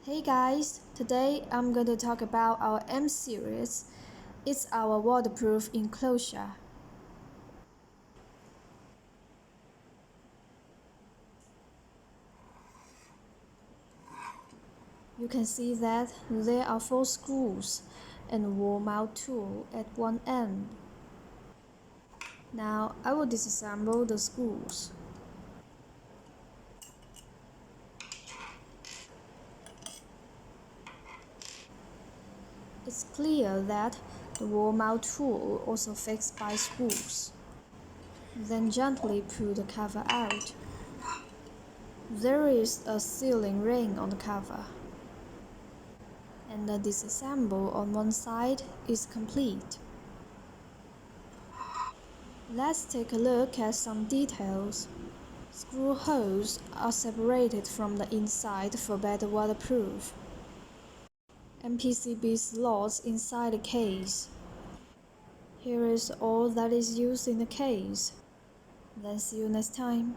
Hey guys, today I'm going to talk about our M series. It's our waterproof enclosure. You can see that there are 4 screws and a wall mount tool at one end. Now I will disassemble the screws. It's clear that the wall mount tool also fixed by screws. Then gently pull the cover out. There is a sealing ring on the cover, and the disassemble on one side is complete. Let's take a look at some details. Screw holes are separated from the inside for better waterproof. And PCB slots inside the case. Here is all that is used in the case. Then see you next time.